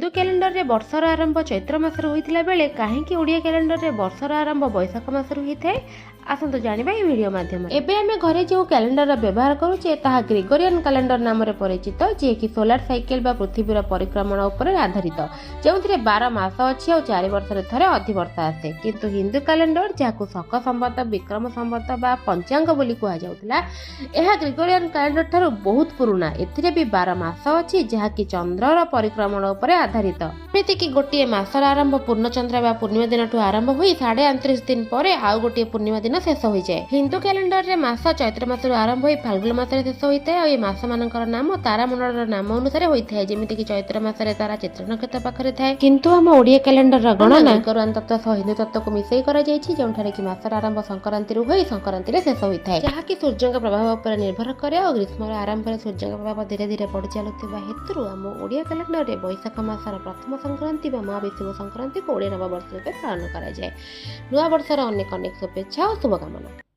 Hindu calendar रे वर्षर आरंभ चैत्र मासर होइतिला बेले काहेकि ओडिया कैलेंडर रे वर्षर आरंभ बैशाख मासर होइଥାଏ आसंतु जानिबा ए वीडियो माध्यम एबे आमे घरे जो कैलेंडर व्यवहार करूचे ताहा ग्रेगोरियन कैलेंडर नाम रे परिचित जे कि सोलार साइकिल बा पृथ्वीर परिक्रमण उपरे आधारित जेउथिरे 12 मास अछि और 4 वर्ष रे थरे अधिवर्ष आसे किंतु हिंदू कैलेंडर जाकु शक संवत विक्रम संवत बा पंचांग बोली कुआ जाउतला एहा ग्रेगोरियन कैलेंडर थारु बहुत पुराना एथिरे भी 12 मास अछि जहा कि चंद्रर परिक्रमण उपरे आधारित एमिति कि गोटिए मासर आरंभ पूर्ण चंद्र बा पूर्णिमा दिन आरंभ होई 29.5 दिन परे आउ गोटिए पूर्णिमा दिन शेष हो जाए। हिंदू कैलेंडर रे मास चैत्र मास आरंभ होई फाल्गुन मास रे शेष होइते और ए मास मानकर नाम तारामंडलर नाम अनुसार होइଥାଏ जेमिति कि चैत्र मास रे तारा चित्र नक्षत्र पाखरे थाए किंतु हम ओडिया कैलेंडर रा गणना ग्रेगोरियन तत्व सह हिंदू तत्व को मिसई करा जायछि जेउठारे कि मासर आरंभ संक्रांति रु होई संक्रांति रे शेष होइଥାଏ जहा कि सूर्य प्रभाव पर निर्भर करे और ग्रीष्म आरंभ रे सूर्य प्रभाव धीरे धीरे बढ़ चलुथिबा हेतु हम ओडिया कैलेंडर रे बैशाख मासर प्रथम संक्रांति बा महाविषुव संक्रांति को ओडिया नववर्ष रूपे पालन करा जाए। नवा वर्षर अनेक शुभेच्छा और शुभकामना।